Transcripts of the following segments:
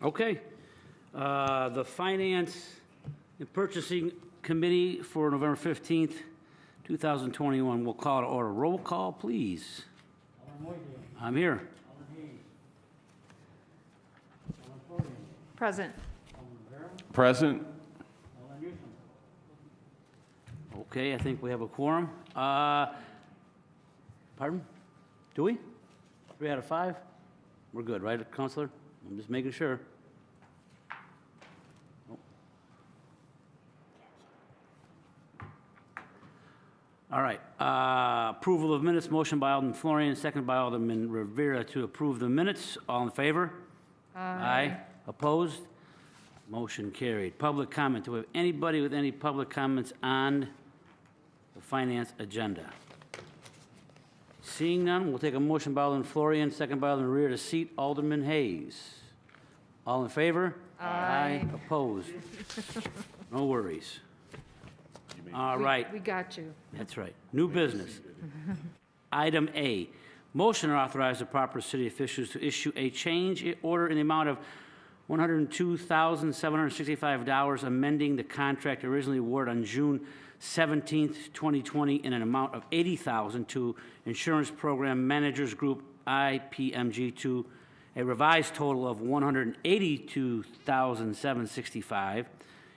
Okay. The Finance and Purchasing Committee for November 15th, 2021. We'll call to order. Roll call, please. I'm here. Present. Present. Okay, I think we have a quorum. Pardon? Do we? 3 out of 5? We're good, right, Counselor? I'm just making sure. All right. Approval of minutes. Motion by Alderman Florian, second by Alderman Rivera to approve the minutes. All in favor? Aye. Opposed? Motion carried. Public comment. Do we have anybody with any public comments on the finance agenda? Seeing none, we'll take a motion by Alderman Florian, second by Alderman Rivera to seat Alderman Hayes. All in favor? Aye. Opposed? No worries. All right. We got you. That's right. New business. Item A, motion to authorize the proper city officials to issue a change order in the amount of $102,765, amending the contract originally awarded on June 17th, 2020, in an amount of $80,000 to Insurance Program Managers Group IPMG to a revised total of $182,765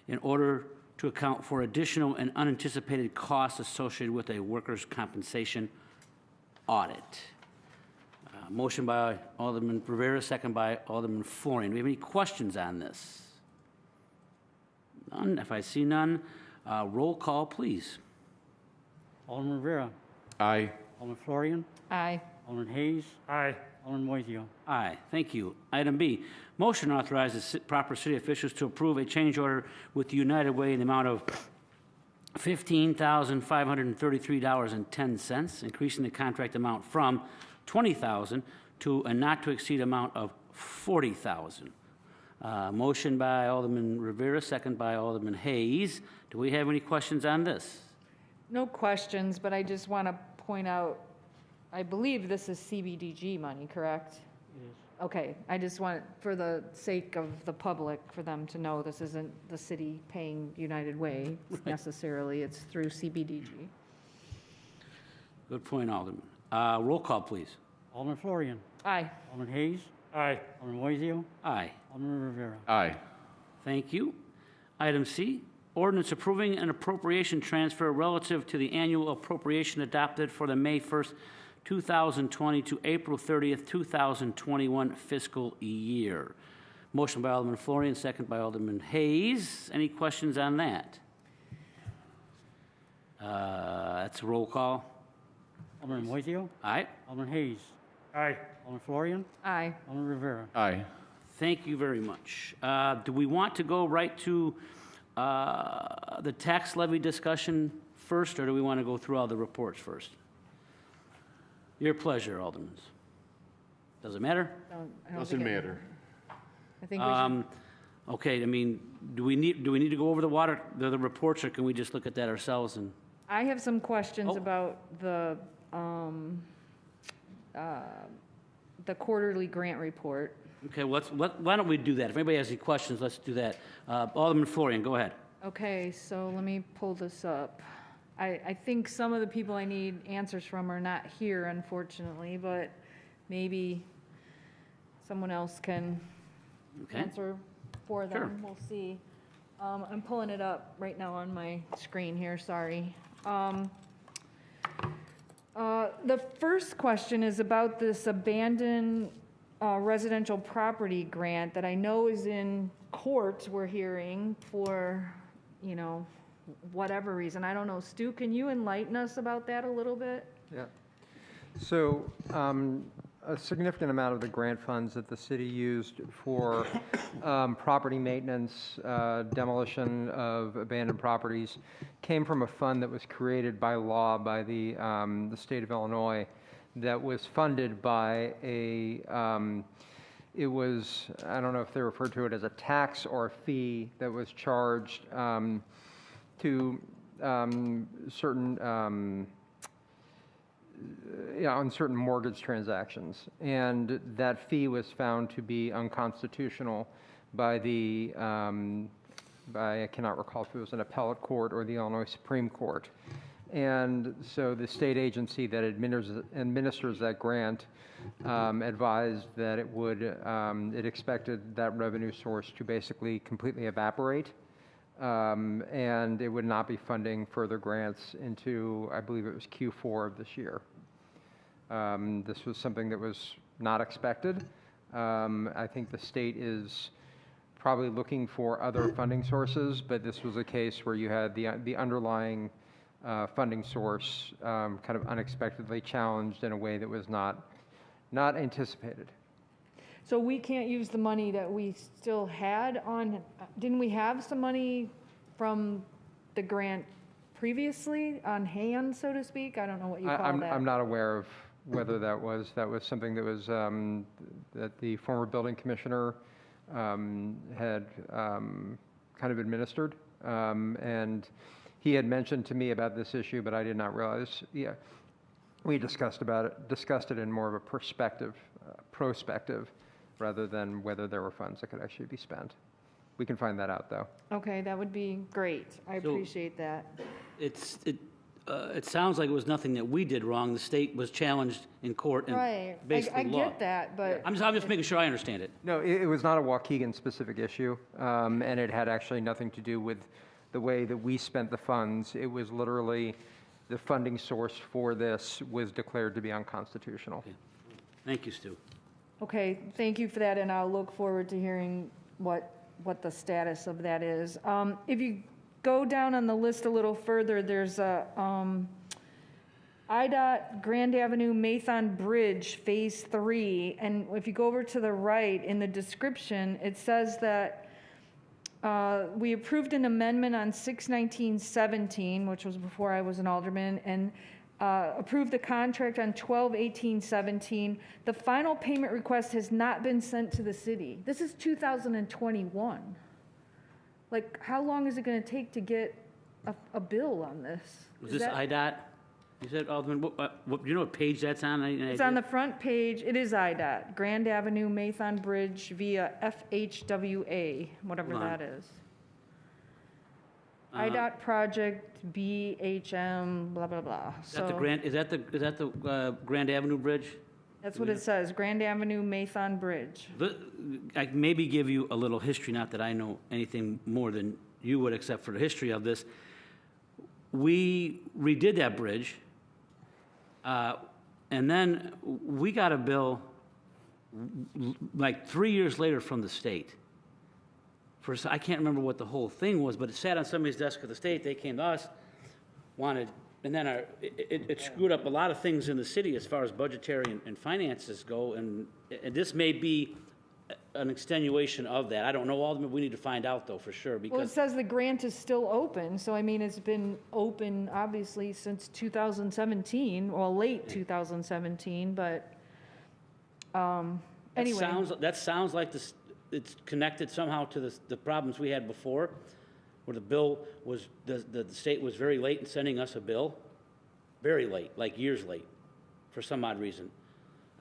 in order to account for additional and unanticipated costs associated with a workers' compensation audit. Motion by Alderman Rivera, second by Alderman Florian. Do we have any questions on this? None. If I see none, roll call, please. Alderman Rivera. Aye. Alderman Florian. Aye. Alderman Hayes. Aye. Alderman Moiseo. Aye. Thank you. Item B, motion to authorize the proper city officials to approve a change order with the United Way in the amount of $15,533.10, increasing the contract amount from $20,000 to a not-to-exceed amount of $40,000. Motion by Alderman Rivera, second by Alderman Hayes. Do we have any questions on this? No questions, but I just want to point out, I believe this is CBDG money, correct? It is. Okay, I just want, for the sake of the public, for them to know this isn't the city paying United Way necessarily, it's through CBDG. Good point, Alderman. Roll call, please. Alderman Florian. Aye. Alderman Hayes. Aye. Alderman Moiseo. Aye. Alderman Rivera. Aye. Thank you. Item C, ordinance approving an appropriation transfer relative to the annual appropriation adopted for the May 1st, 2020 to April 30th, 2021 fiscal year. Motion by Alderman Florian, second by Alderman Hayes. Any questions on that? That's a roll call. Alderman Moiseo. Aye. Alderman Hayes. Aye. Alderman Florian. Aye. Alderman Rivera. Aye. Thank you very much. Do we want to go right to the tax levy discussion first, or do we want to go through all the reports first? Your pleasure, Alderman. Does it matter? I don't Doesn't think it- matter. I think we should, Okay. I mean, do we need to go over the reports, or can we just look at that ourselves? And I have some questions Oh. about the quarterly grant report. okay, why don't we do that? If anybody has any questions, let's do that. Alderman Florian, go ahead. Okay, so let me pull this up. I think some of the people I need answers from are not here, unfortunately, but maybe someone else can Okay. answer for them. Sure. We'll see. I'm pulling it up right now on my screen here, sorry. The first question is about this abandoned residential property grant that I know is in court, we're hearing, for, whatever reason. I don't know. Stu, can you enlighten us about that a little bit? Yeah. So a significant amount of the grant funds that the city used for property maintenance, demolition of abandoned properties, came from a fund that was created by law by the state of Illinois that was funded by a, it was, I don't know if they referred to it as a tax or a fee that was charged to certain on certain mortgage transactions, and that fee was found to be unconstitutional by I cannot recall if it was an appellate court or the Illinois Supreme Court. And so the state agency that administers that grant advised that it expected that revenue source to basically completely evaporate, and it would not be funding further grants into, I believe it was Q4 of this year. This was something that was not expected. I think the state is probably looking for other funding sources, but this was a case where you had the underlying funding source kind of unexpectedly challenged in a way that was not anticipated. So we can't use the money that we still had on, didn't we have some money from the grant previously on hand, so to speak? I don't know what you call that. I'm not aware of whether that was something that was that the former building commissioner had kind of administered, and he had mentioned to me about this issue, but I did not realize. Yeah, we discussed it in more of a prospective, rather than whether there were funds that could actually be spent. We can find that out, though. Okay, that would be great. I appreciate that. It sounds like it was nothing that we did wrong. The state was challenged in court and Right. basically I law. get that, but I'm just making sure I understand it. No, it was not a Waukegan-specific issue, and it had actually nothing to do with the way that we spent the funds. It was literally the funding source for this was declared to be unconstitutional. Okay. Thank you, Stu. okay, thank you for that, and I'll look forward to hearing what the status of that is. If you go down on the list a little further, there's a IDOT Grand Avenue Mathon Bridge Phase 3, and if you go over to the right in the description, it says that we approved an amendment on 6/19/17, which was before I was an alderman, and approved the contract on 12/18/17. The final payment request has not been sent to the city. This is 2021. Like, how long is it going to take to get a bill on this? Was this IDOT? You said, Alderman, what, do you know what page that's on? It's on the front page. It is IDOT, Grand Avenue Mathon Bridge via FHWA, whatever Hold on. that is. IDOT project BHM, blah, blah, blah. Is that the Grand Avenue Bridge? That's what it says, Grand Avenue Mathon Bridge. I can maybe give you a little history, not that I know anything more than you would, except for the history of this. We redid that bridge, and then we got a bill like 3 years later from the state. I can't remember what the whole thing was, but it sat on somebody's desk at the state. They came to us, and then it screwed up a lot of things in the city as far as budgetary and finances go, and this may be an extenuation of that. I don't know, Alderman, we need to find out, though, for sure, Well, it because says the grant is still open, so I mean, it's been open, obviously, since 2017, well, late 2017, but, anyway. that sounds like it's connected somehow to the problems we had before, where the bill was, the state was very late in sending us a bill, very late, like years late, for some odd reason.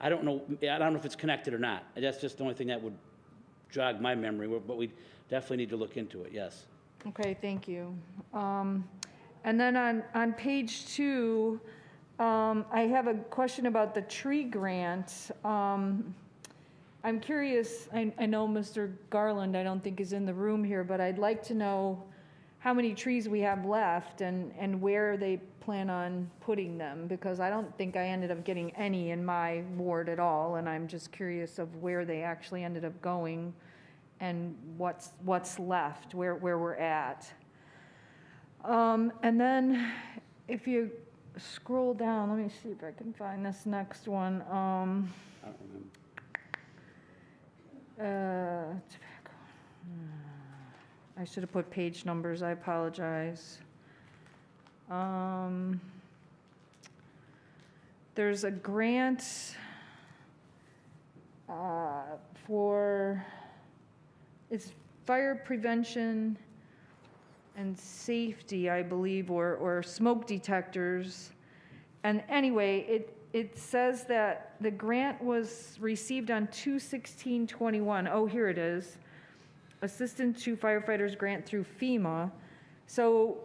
I don't know if it's connected or not. That's just the only thing that would jog my memory, but we definitely need to look into it, yes. Okay, thank you. And then on page 2, I have a question about the tree grant. I'm curious, I know Mr. Garland, I don't think is in the room here, but I'd like to know how many trees we have left and where they plan on putting them, because I don't think I ended up getting any in my ward at all, and I'm just curious of where they actually ended up going and what's left, where we're at. And then if you scroll down, let me see if I can find this next one. I don't remember. Tobacco. I should have put page numbers, I apologize. There's a grant for, it's fire prevention and safety, I believe, or smoke detectors. And anyway, it says that the grant was received on 2/16/21. Oh, here it is. Assistance to Firefighters Grant through FEMA. So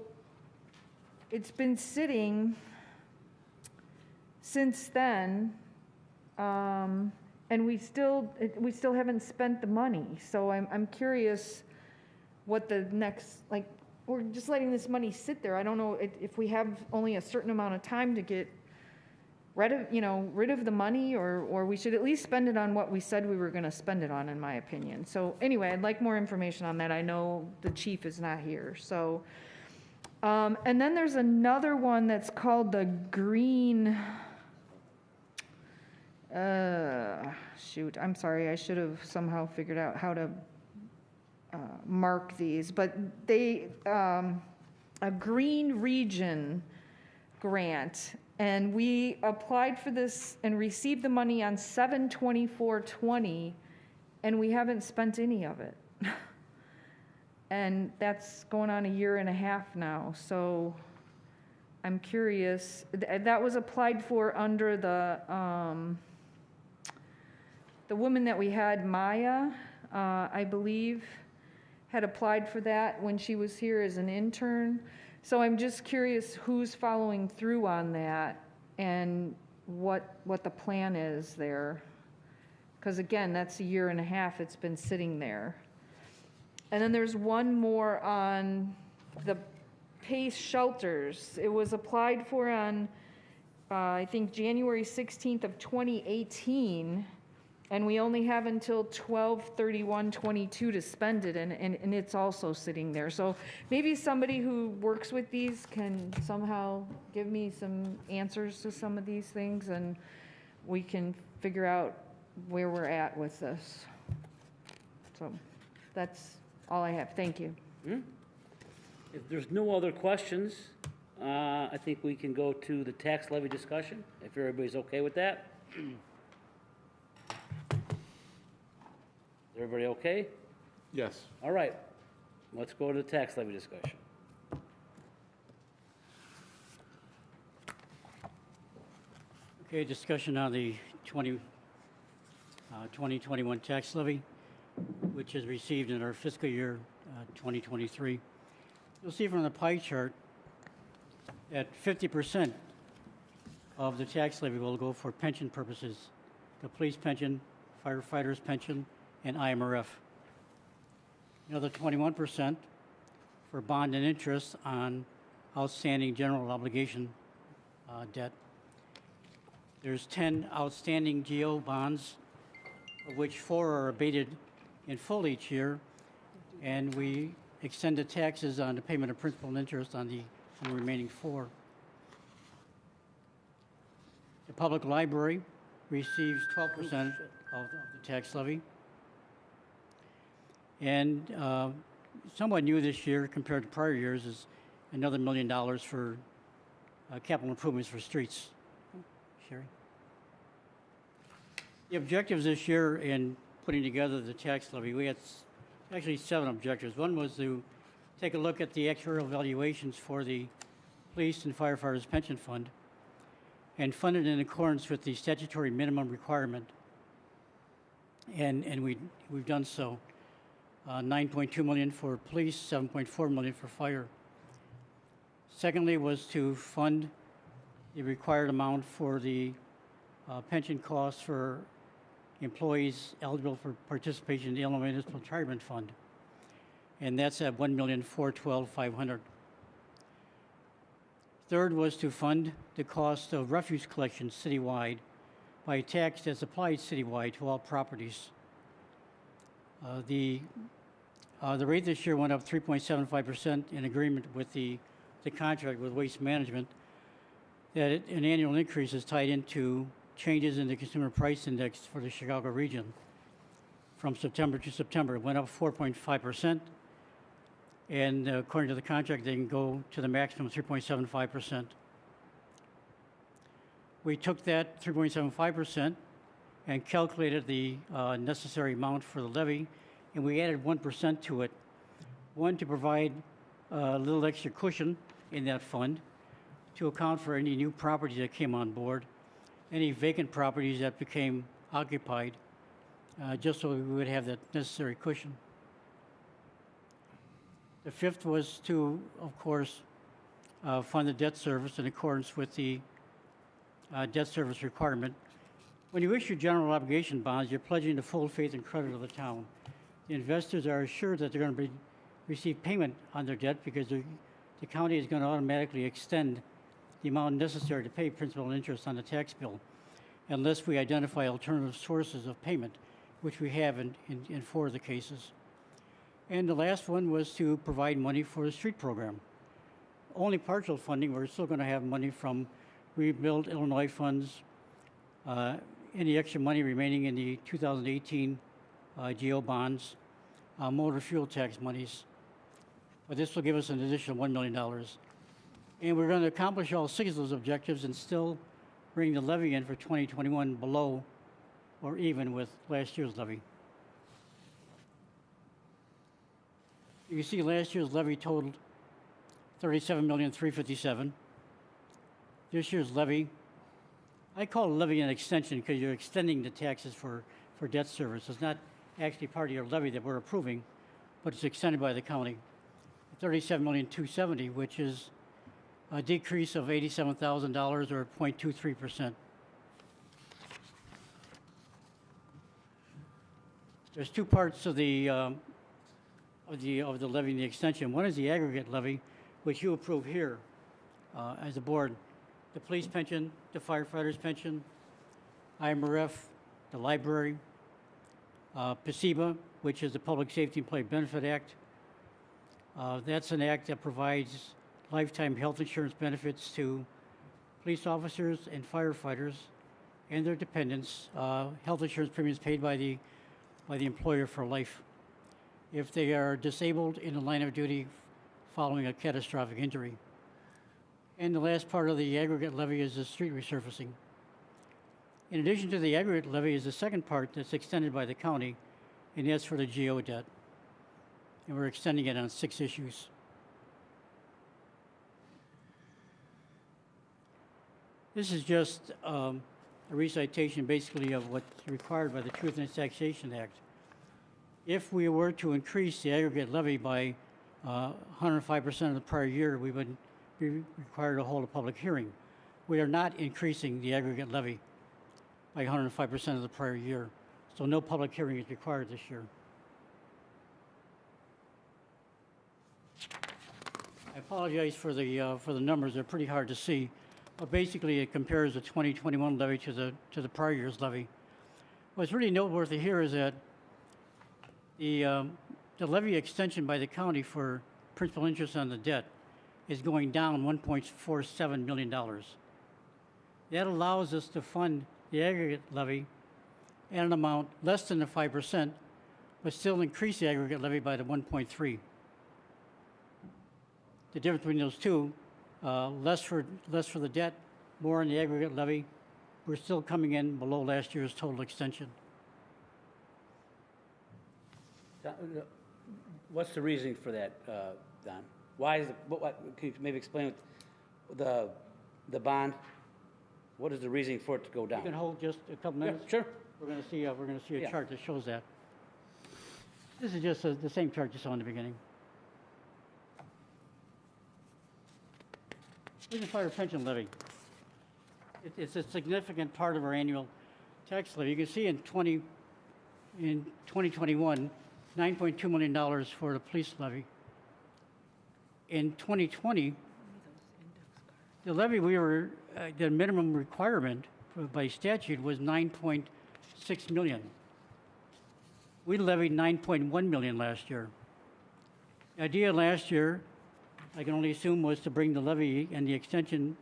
it's been sitting since then, and we still haven't spent the money. So I'm curious what the next, like, we're just letting this money sit there. I don't know if we have only a certain amount of time to get rid of the money, or we should at least spend it on what we said we were going to spend it on, in my opinion. So anyway, I'd like more information on that. I know the chief is not here. So, and then there's another one that's called the green, shoot, I'm sorry. I should have somehow figured out how to mark these, but they, a green region grant. And we applied for this and received the money on 7/24/20, and we haven't spent any of it. And that's going on a year and a half now. So I'm curious. That was applied for under the woman that we had, Maya, I believe, had applied for that when she was here as an intern. So I'm just curious who's following through on that and what the plan is there. Because again, that's a year and a half it's been sitting there. And then there's one more on the PACE shelters. It was applied for on, I think, January 16th of 2018. And we only have until 12/31/22 to spend it, and it's also sitting there. So maybe somebody who works with these can somehow give me some answers to some of these things, and we can figure out where we're at with this. So that's all I have. Thank you. If there's no other questions, I think we can go to the tax levy discussion, if everybody's okay with that. Everybody okay? Yes. All right, let's go to the tax levy discussion. Okay, discussion on the 2021 tax levy, which is received in our fiscal year 2023. You'll see from the pie chart that 50% of the tax levy will go for pension purposes, the police pension, firefighters pension, and IMRF. Another 21% for bond and interest on outstanding general obligation debt. There's 10 outstanding GO bonds, of which 4 are abated in full each year, and we extend the taxes on the payment of principal and interest on the remaining 4. The public library receives 12% of the tax levy. And somewhat new this year compared to prior years is another $1 million for capital improvements for streets. Sherry? The objectives this year in putting together the tax levy, we had actually 7 objectives. One was to take a look at the actuarial valuations for the police and firefighters pension fund and fund it in accordance with the statutory minimum requirement. And we've done so. 9.2 million for police, 7.4 million for fire. Secondly was to fund the required amount for the pension costs for employees eligible for participation in the Illinois Municipal Retirement Fund. And that's at $1,412,500. Third was to fund the cost of refuse collection citywide by a tax that's applied citywide to all properties. The rate this year went up 3.75% in agreement with the contract with Waste Management. That an annual increase is tied into changes in the Consumer Price Index for the Chicago region. From September to September, it went up 4.5%. And according to the contract, they can go to the maximum 3.75%. We took that 3.75% and calculated the necessary amount for the levy, and we added 1% to it. One, to provide a little extra cushion in that fund to account for any new properties that came on board, any vacant properties that became occupied, just so we would have that necessary cushion. The fifth was to, of course, fund the debt service in accordance with the debt service requirement. When you issue general obligation bonds, you're pledging the full faith and credit of the town. The investors are assured that they're going to receive payment on their debt because the county is going to automatically extend the amount necessary to pay principal and interest on the tax bill, unless we identify alternative sources of payment, which we have in 4 of the cases. And the last one was to provide money for the street program. Only partial funding, we're still going to have money from Rebuild Illinois funds, any extra money remaining in the 2018 GO bonds, motor fuel tax monies. But this will give us an additional $1 million. And we're going to accomplish all 6 of those objectives and still bring the levy in for 2021 below or even with last year's levy. You can see last year's levy totaled $37,357,000. This year's levy, I call it levy an extension because you're extending the taxes for debt service. It's not actually part of your levy that we're approving, but it's extended by the county. $37,270,000, which is a decrease of $87,000 or 0.23%. There's 2 parts of the levy and the extension. One is the aggregate levy, which you approve here as a board. The police pension, the firefighters pension, IMRF, the library, PSEBA, which is the Public Safety Employee Benefit Act. That's an act that provides lifetime health insurance benefits to police officers and firefighters and their dependents. Health insurance premiums paid by the employer for life if they are disabled in the line of duty following a catastrophic injury. And the last part of the aggregate levy is the street resurfacing. In addition to the aggregate levy is the second part that's extended by the county, and that's for the GO debt. And we're extending it on 6 issues. This is just a recitation basically of what's required by the Truth in Taxation Act. If we were to increase the aggregate levy by 105% of the prior year, we would be required to hold a public hearing. We are not increasing the aggregate levy by 105% of the prior year, so no public hearing is required this year. I apologize for the numbers; they're pretty hard to see, but basically it compares the 2021 levy to the prior year's levy. What's really noteworthy here is that the levy extension by the county for principal interest on the debt is going down $1.47 million. That allows us to fund the aggregate levy at an amount less than the 5%, but still increase the aggregate levy by the 1.3. The difference between those two, less for the debt, more on the aggregate levy. We're still coming in below last year's total extension. What's the reasoning for that, Don? Why is it, can you maybe explain the bond? What is the reasoning for it to go down? You can hold just a couple minutes. Yeah, sure. We're going to see a chart that shows that. This is just the same chart you saw in the beginning. Here's the fire pension levy. It's a significant part of our annual tax levy. You can see in 2021, $9.2 million for the police levy. In 2020, the levy the minimum requirement by statute was $9.6 million. We levied $9.1 million last year. The idea last year, I can only assume, was to bring the levy and the extension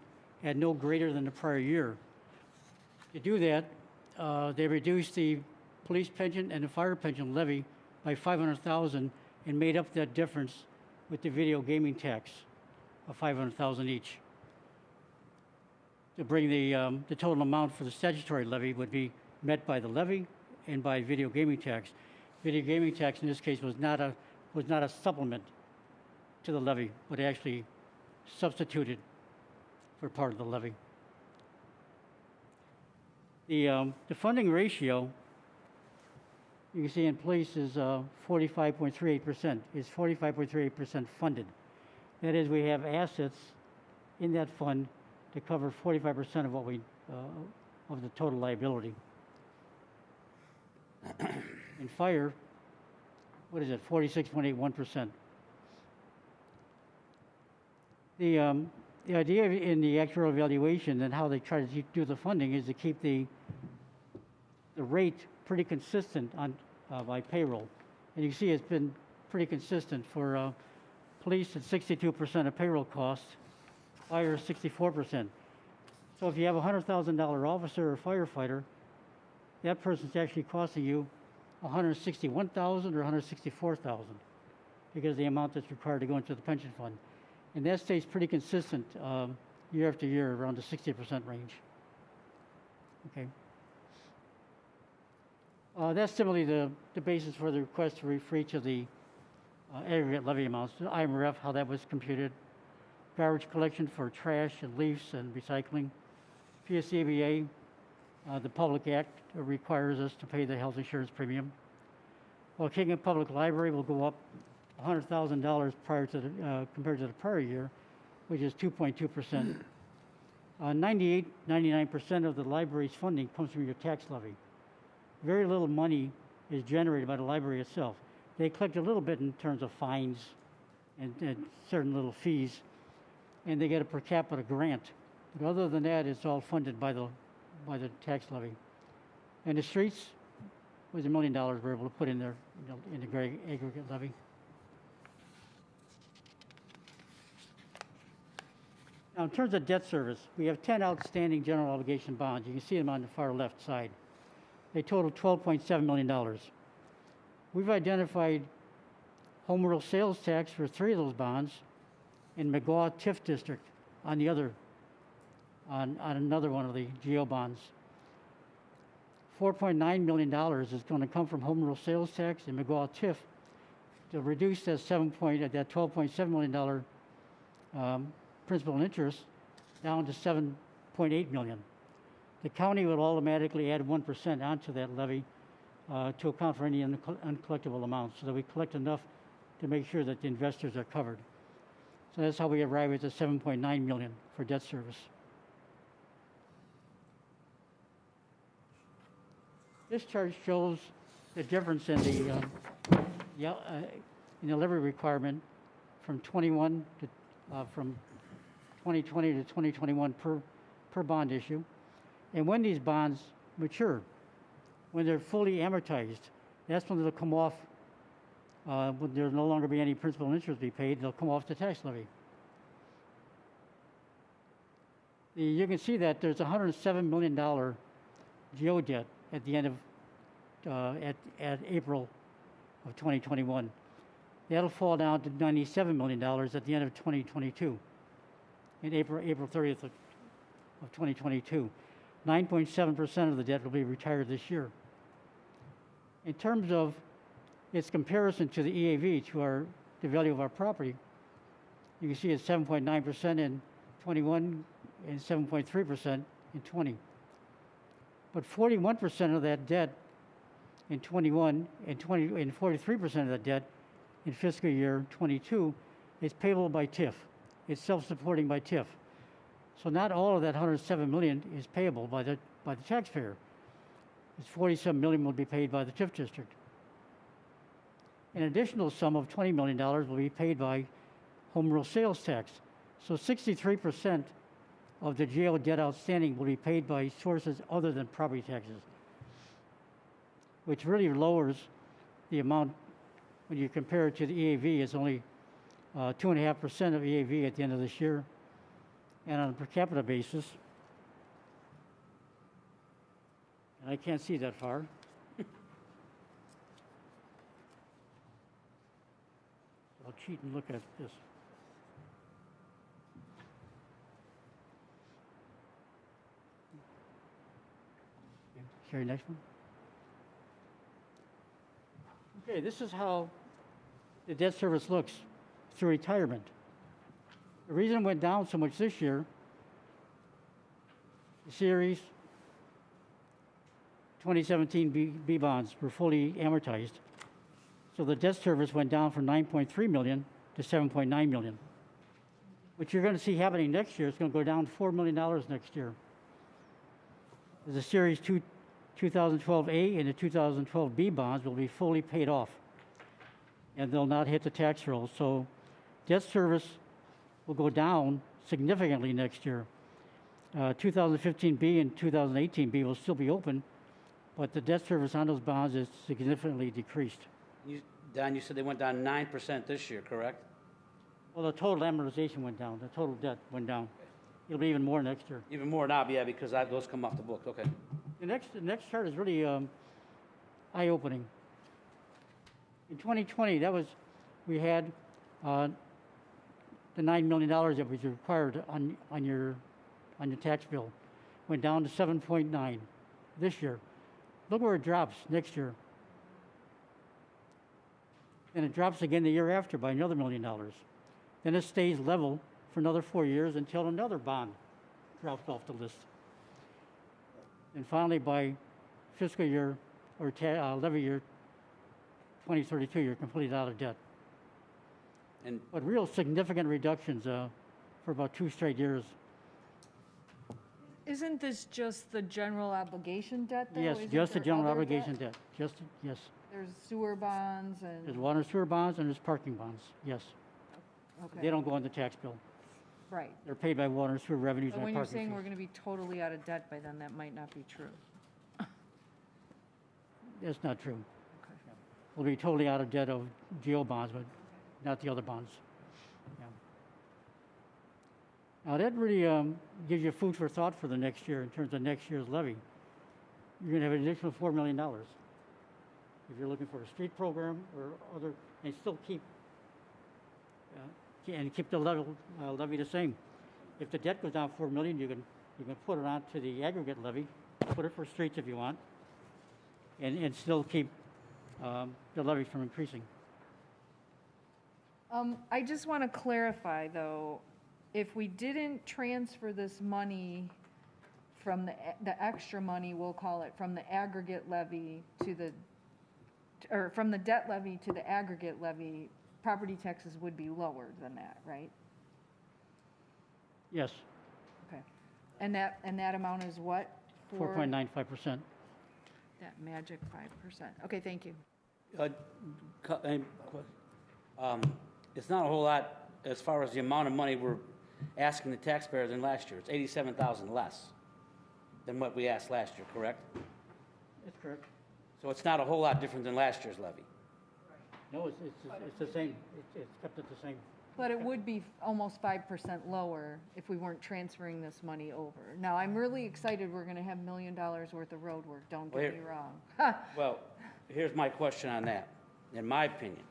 at no greater than the prior year. To do that, they reduced the police pension and the fire pension levy by $500,000 and made up that difference with the video gaming tax of $500,000 each. To bring the total amount for the statutory levy would be met by the levy and by video gaming tax. Video gaming tax in this case was not a supplement to the levy, but actually substituted for part of the levy. The funding ratio, You can see in police is 45.38%. Is 45.38% funded. That is, we have assets in that fund to cover 45% of what we of the total liability. In fire, what is it? 46.81%. The idea in the actuarial evaluation and how they try to do the funding is to keep the rate pretty consistent on by payroll. And you can see it's been pretty consistent for police at 62% of payroll costs, fire 64%. So if you have a $100,000 officer or firefighter, that person's actually costing you $161,000 or $164,000 because of the amount that's required to go into the pension fund. And that stays pretty consistent year after year around the 60% range. Okay. That's similarly the basis for the request for each of the aggregate levy amounts. The IMRF, how that was computed. Garbage collection for trash and leaves and recycling. PSCBA, the Public Act requires us to pay the health insurance premium. Waukegan Public Library will go up $100,000 prior to the, compared to the prior year, which is 2.2%. 99% of the library's funding comes from your tax levy. Very little money is generated by the library itself. They collect a little bit in terms of fines and certain little fees, and they get a per capita grant. But other than that, it's all funded by the tax levy. And the streets was $1 million we're able to put in there in the aggregate levy. Now, in terms of debt service, we have 10 outstanding general obligation bonds. You can see them on the far left side. They total $12.7 million. We've identified home rule sales tax for 3 of those bonds in McGaw TIF district on the other, on another one of the GO bonds. $4.9 million is going to come from home rule sales tax in McGaw TIF to reduce that $12.7 million principal and interest down to $7.8 million. The county would automatically add 1% onto that levy to account for any uncollectible amounts, so that we collect enough to make sure that the investors are covered. So that's how we arrive at the $7.9 million for debt service. This chart shows the difference in the levy requirement from 21 to from 2020 to 2021 per bond issue, and when these bonds mature, when they're fully amortized, that's when they'll come off. When there'll no longer be any principal and interest to be paid, they'll come off the tax levy. You can see that there's $107 million GO debt at the end of at April of 2021. That'll fall down to $97 million at the end of 2022, in April 30th of 2022. 9.7% of the debt will be retired this year. In terms of its comparison to the EAV, to the value of our property, you can see it's 7.9% in 21 and 7.3% in 20. But 41% of that debt in 21 and 43% of that debt in fiscal year 22 is payable by TIF. It's self-supporting by TIF. So not all of that $107 million is payable by the taxpayer. It's $47 million will be paid by the TIF district. An additional sum of $20 million will be paid by home rule sales tax. So 63% of the GO debt outstanding will be paid by sources other than property taxes, which really lowers the amount when you compare it to the EAV. It's only 2.5% of EAV at the end of this year. And on a per capita basis, and I can't see that far. I'll cheat and look at this. Sherry, next one. Okay, this is how the debt service looks through retirement. The reason it went down so much this year, the series, 2017 B bonds were fully amortized. So the debt service went down from 9.3 million to 7.9 million. What you're going to see happening next year is going to go down $4 million next year. The Series 2012A and the 2012B bonds will be fully paid off, and they'll not hit the tax roll. So debt service will go down significantly next year. 2015B and 2018B will still be open, but the debt service on those bonds is significantly decreased. Don, you said they went down 9% this year, correct? Well, the total amortization went down. The total debt went down. It'll be even more next year. Even more now, yeah, because those come off the books, okay. The next chart is really eye-opening. In 2020, we had the $9 million that was required on your tax bill. Went down to 7.9 this year. Look where it drops next year. And it drops again the year after by another $1 million. Then it stays level for another 4 years until another bond drops off the list. And finally, by fiscal year or levy year 2032, you're completely out of debt. But real significant reductions for about 2 straight years. Isn't this just the general obligation debt, though? Yes, Isn't just the there general other obligation debt? debt. Yes. There's sewer bonds and... There's water and sewer bonds and there's parking bonds. Yes. Okay. They don't go on the tax bill. Right. They're paid by water and sewer revenues But and when you're parking saying fees. we're going to be totally out of debt by then, that might not be true. That's not true. Okay. We'll be totally out of debt of GO bonds, but not the other bonds. Yeah. Now that really gives you food for thought for the next year in terms of next year's levy. You're going to have an additional $4 million if you're looking for a street program or other, and still keep the levy the same. If the debt goes down $4 million, you can put it onto the aggregate levy, put it for streets if you want, and still keep the levy from increasing. I just want to clarify, though, if we didn't transfer this money from the extra money, we'll call it, from the aggregate levy to or from the debt levy to the aggregate levy, property taxes would be lower than that, right? Yes, Okay. And that amount is what? 4.95%. That magic 5%. Okay, thank you. It's not a whole lot as far as the amount of money we're asking the taxpayers than last year. It's $87,000 less than what we asked last year, correct? That's correct. So it's not a whole lot different than last year's levy. No, it's the same. It's kept at the same. But it would be almost 5% lower if we weren't transferring this money over. Now, I'm really excited we're going to have $1 million worth of road work, don't get me wrong. Well, here's my question on that. In my opinion,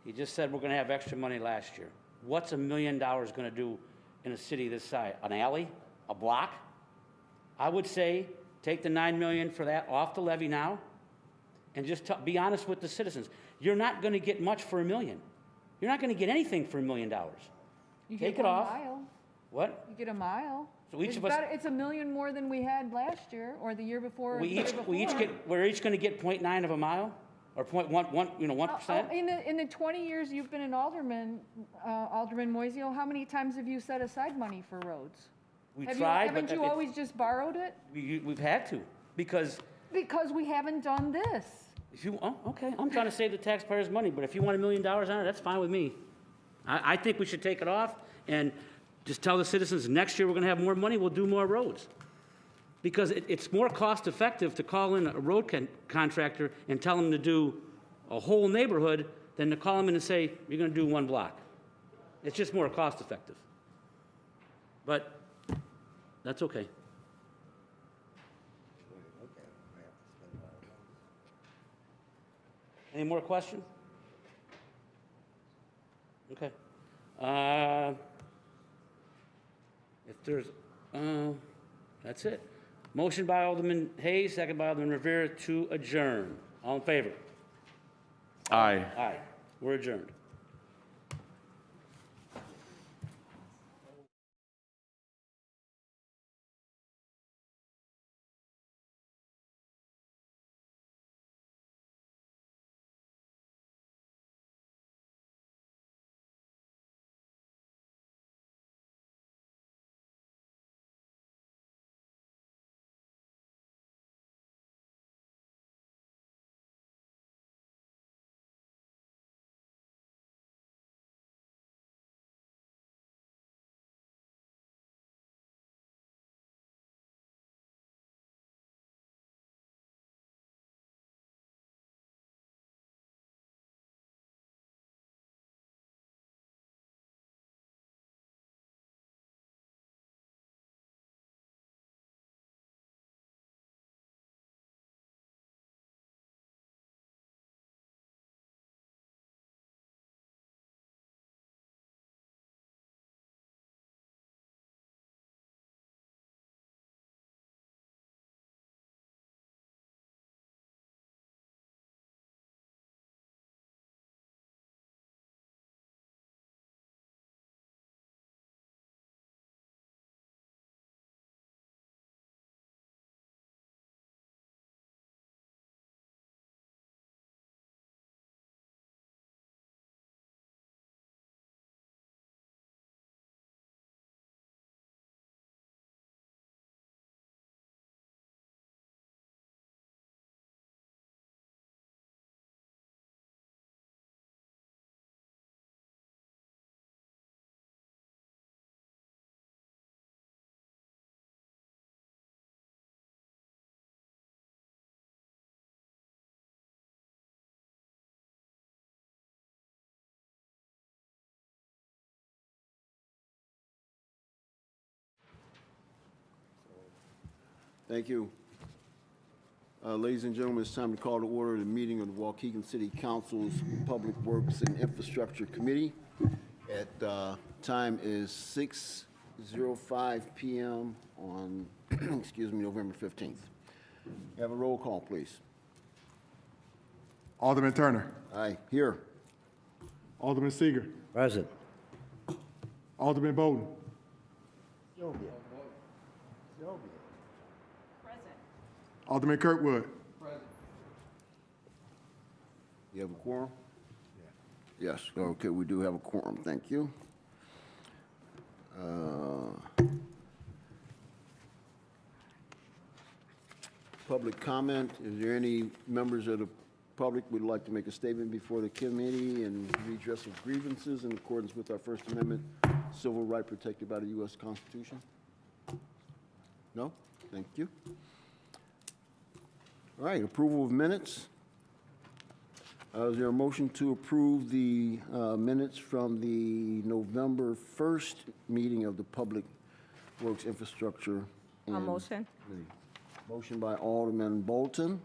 you just said we're going to have extra money last year. What's $1 million going to do in a city this size? An alley? A block? I would say take the $9 million for that off the levy now and just be honest with the citizens. You're not going to get much for $1 million. You're not going to get anything for $1 million. You Take get it one off. mile. What? You get a mile. So each It's of us- It's $1 million more than we had last year, or the year before, or the year before. We're each going to get 0.9 of a mile, or 1%. In the 20 years you've been an alderman, Alderman Moiseo, how many times have you set aside money for roads? We tried, but Haven't you always just borrowed it? we've had to because We haven't done this. if you okay, I'm trying to save the taxpayers money, but if you want $1 million on it, that's fine with me. I think we should take it off and just tell the citizens next year we're going to have more money, we'll do more roads. Because it's more cost effective to call in a road contractor and tell them to do a whole neighborhood than to call them in and say, you're going to do one block. It's just more cost effective. But that's okay. Any more questions? Okay. If there's, that's it. Motion by Alderman Hayes, second by Alderman Rivera to adjourn. All in favor? Aye. Aye. We're adjourned. Thank you. Ladies and gentlemen, it's time to call to order the meeting of the Waukegan City Council's Public Works and Infrastructure Committee. Time is 6:05 p.m. on, excuse me, November 15th. Have a roll call, please. Alderman Turner. Aye, here. Alderman Seager. Present. Alderman Bowden. Alderman Kirkwood. You have a quorum? Yes, okay, we do have a quorum, thank you. Public comment, is there any members of the public would like to make a statement before the committee and redress of grievances in accordance with our First Amendment civil right protected by the U.S. Constitution? No? Thank you. All right, approval of minutes. Is there a motion to approve the minutes from the November 1st meeting of the Public Works Infrastructure? Motion. Motion by Alderman Bolton.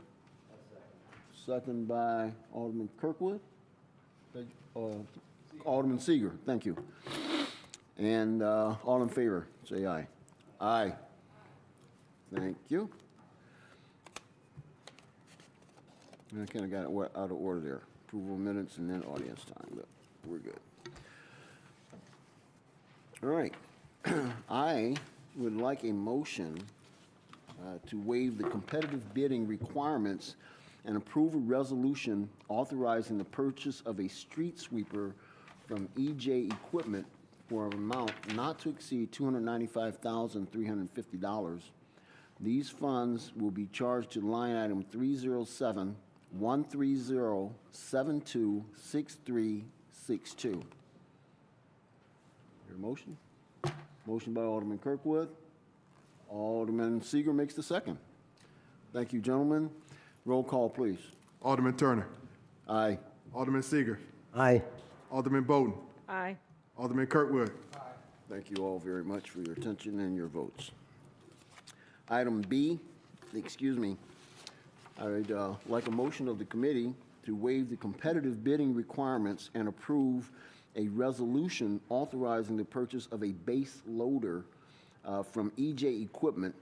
Second by Alderman Kirkwood. Alderman Seager, thank you. And all in favor, say aye. Aye. Thank you. I kind of got it out of order there. Approval of minutes and then audience time, but we're good. All right. I would like a motion to waive the competitive bidding requirements and approve a resolution authorizing the purchase of a street sweeper from EJ Equipment for an amount not to exceed $295,350. These funds will be charged to line item 307-130-726362. Your motion? Motion by Alderman Kirkwood. Alderman Seager makes the second. Thank you, gentlemen. Roll call, please. Alderman Turner. Aye. Alderman Seager. Aye. Alderman Bowden. Aye. Alderman Kirkwood. Thank you all very much for your attention and your votes. Item B, excuse me, I'd like a motion of the committee to waive the competitive bidding requirements and approve a resolution authorizing the purchase of a base loader from EJ Equipment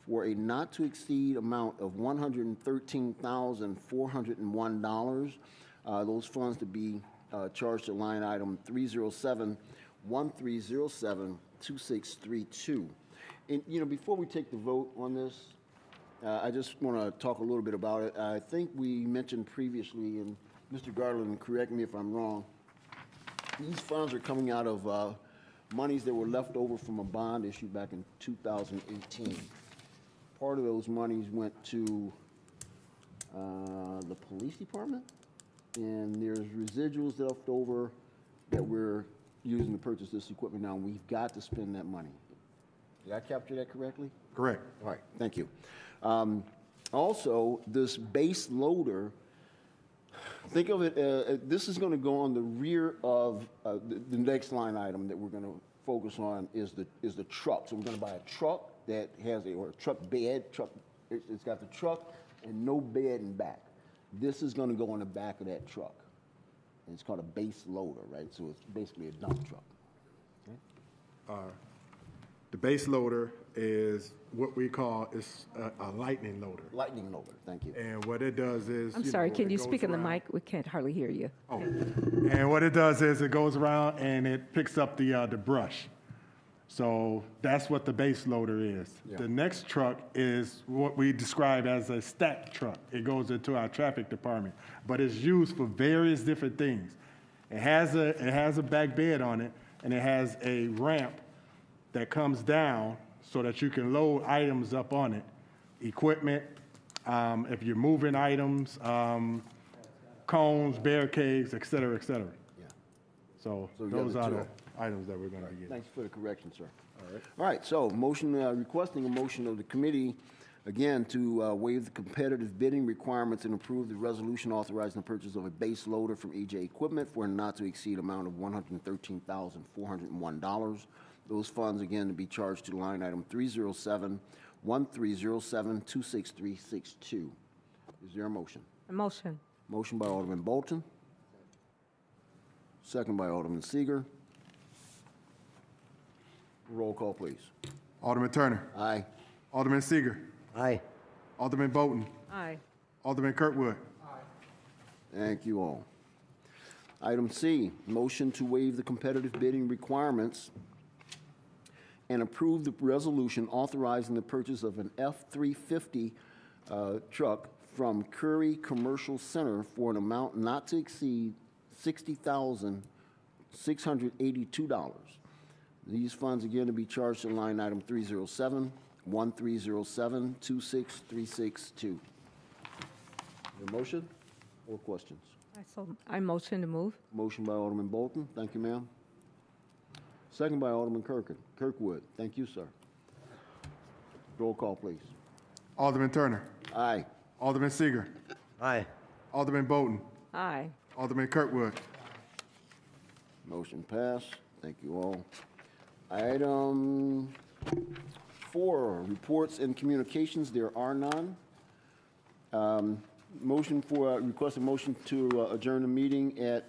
for a not-to-exceed amount of $113,401. Those funds to be charged to line item 307-1307-2632. And, you know, before we take the vote on this, I just want to talk a little bit about it. I think we mentioned previously, and Mr. Garland, correct me if I'm wrong, these funds are coming out of monies that were left over from a bond issued back in 2018. Part of those monies went to the police department, and there's residuals left over that we're using to purchase this equipment now. We've got to spend that money. Did I capture that correctly? Correct. All right, thank you. Also, this base loader, think of it, this is going to go on the rear of the next line item that we're going to focus on is the truck. So we're going to buy a truck that has or a truck bed. It's got the truck and no bed in back. This is going to go on the back of that truck. And it's called a base loader, right? So it's basically a dump truck. Okay? The base loader is what we call a lightning loader. Lightning loader, thank you. And what it does is... I'm sorry, can it you goes speak in the around- mic? We can't hardly hear you. Oh. And what it does is it goes around and it picks up the brush. So that's what the base loader is. Yeah. The next truck is what we describe as a stack truck. It goes into our traffic department, but it's used for various different things. It has a back bed on it, and it has a ramp that comes down so that you can load items up on it, equipment, if you're moving items, cones, barricades, et cetera, et cetera. Yeah. So So you got those the are two. the items that we're going to be getting. Thanks for the correction, sir. All right, so motion, requesting a motion of the committee, again, to waive the competitive bidding requirements and approve the resolution authorizing the purchase of a base loader from EJ Equipment for a not-to-exceed amount of $113,401. Those funds, again, to be charged to line item 1307-26362. Is there a motion? A motion. Motion by Alderman Bolton. Second by Alderman Seager. Roll call, please. Alderman Turner. Aye. Alderman Seager. Aye. Alderman Bolton. Aye. Alderman Kirkwood. Thank you all. Item C, motion to waive the competitive bidding requirements and approve the resolution authorizing the purchase of an F-350 truck from Curry Commercial Center for an amount not to exceed $60,682. These funds again to be charged to line item 307-1307-26362. Your motion or questions? I motion to move. Motion by Alderman Bolton. Thank you, ma'am. Second by Alderman Kirkwood. Thank you, sir. Roll call, please. Alderman Turner. Aye. Alderman Seager. Aye. Alderman Bolton. Aye. Alderman Kirkwood. Motion passed. Thank you all. Item 4, reports and communications. There are none. Request a motion to adjourn the meeting at,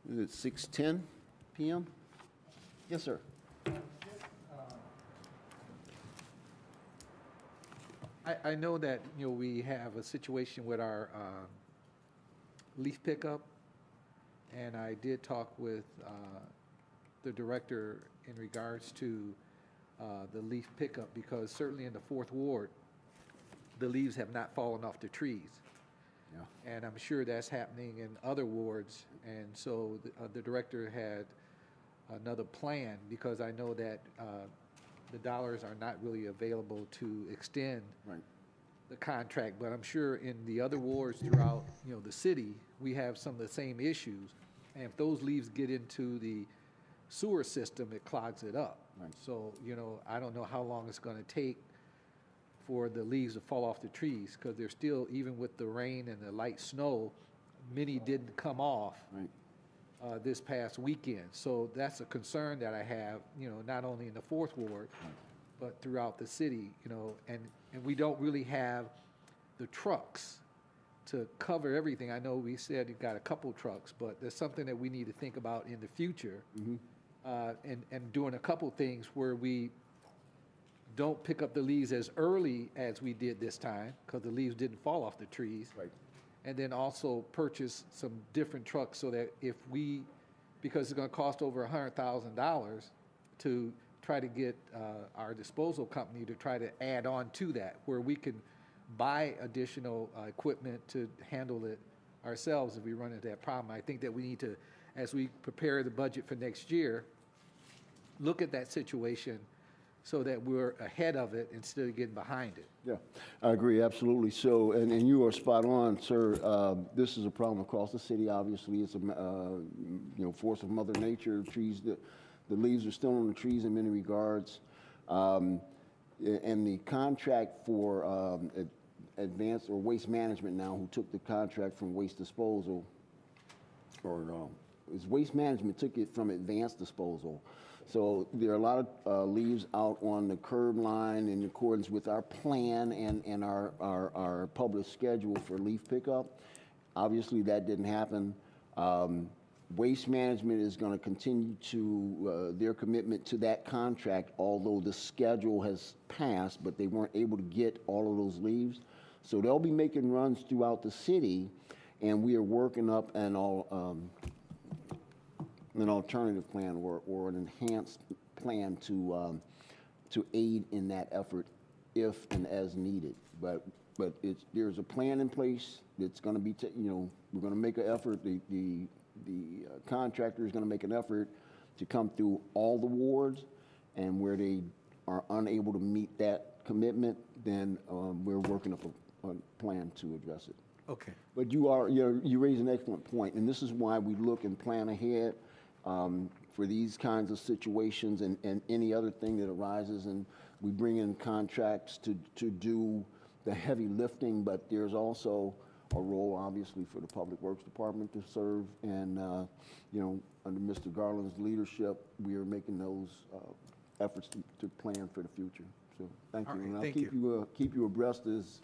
is it 6:10 p.m.? Yes, sir. I know that, we have a situation with our leaf pickup, and I did talk with the director in regards to the leaf pickup, because certainly in the 4th Ward, the leaves have not fallen off the trees. Yeah. And I'm sure that's happening in other wards, and so the director had another plan, because I know that the dollars are not really available to extend Right. the contract, but I'm sure in the other wards throughout, the city, we have some of the same issues. And if those leaves get into the sewer system, it clogs it up. Right. So, I don't know how long it's gonna take for the leaves to fall off the trees, because they're still, even with the rain and the light snow, many didn't come off Right. this past weekend. So that's a concern that I have, not only in the 4th Ward, but throughout the city, and we don't really have the trucks to cover everything. I know we said you got a couple trucks, but there's something that we need to think about in the future. And doing a couple things where we don't pick up the leaves as early as we did this time, because the leaves didn't fall off the trees. Right. And then also purchase some different trucks, so that because it's gonna cost over $100,000 to try to get our disposal company to try to add on to that, where we can buy additional equipment to handle it ourselves if we run into that problem. I think that we need to, as we prepare the budget for next year, look at that situation so that we're ahead of it instead of getting behind it. Yeah, I agree, absolutely. So, and you are spot on, sir. This is a problem across the city. Obviously, it's a force of Mother Nature. The leaves are still on the trees in many regards, and the contract for advanced or waste management now, who took the contract from waste disposal, waste management took it from advanced disposal. So there are a lot of leaves out on the curb line in accordance with our plan and our published schedule for leaf pickup. Obviously, that didn't happen. Waste management is going to continue to their commitment to that contract, although the schedule has passed, but they weren't able to get all of those leaves. So they'll be making runs throughout the city, and we are working up an alternative plan or an enhanced plan to aid in that effort if and as needed. But there's a plan in place that's going to be, we're going to make an effort. The contractor is going to make an effort to come through all the wards, and where they are unable to meet that commitment, then we're working up a plan to address it. Okay. But you raise an excellent point, and this is why we look and plan ahead for these kinds of situations and any other thing that arises, and we bring in contracts to do the heavy lifting, but there's also a role, obviously, for the Public Works Department to serve, and under Mr. Garland's leadership, we are making those efforts to plan for the future. So, thank you. All right, And I'll thank keep you abreast as,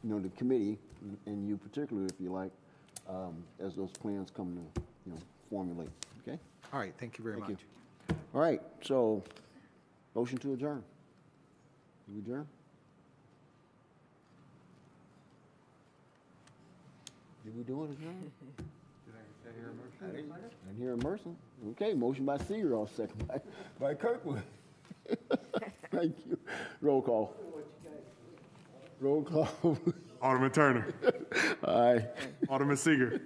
the committee, and you particularly, if you like, as those plans come to, formulate, okay? All right, thank you very Thank much. you. All right, so, motion to adjourn. You adjourn? Did we do it adjourn? I didn't hear a motion. Okay, motion by Seeger, I'll second by Kirkwood. Thank you. Roll call. Roll call. Alderman Turner. Aye. Alderman Seager.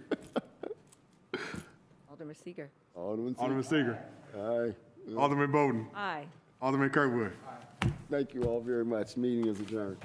Alderman Seager. Alderman Seager. Aye. Alderman Bowden. Aye. Alderman Kirkwood. Thank you all very much. Meeting is adjourned.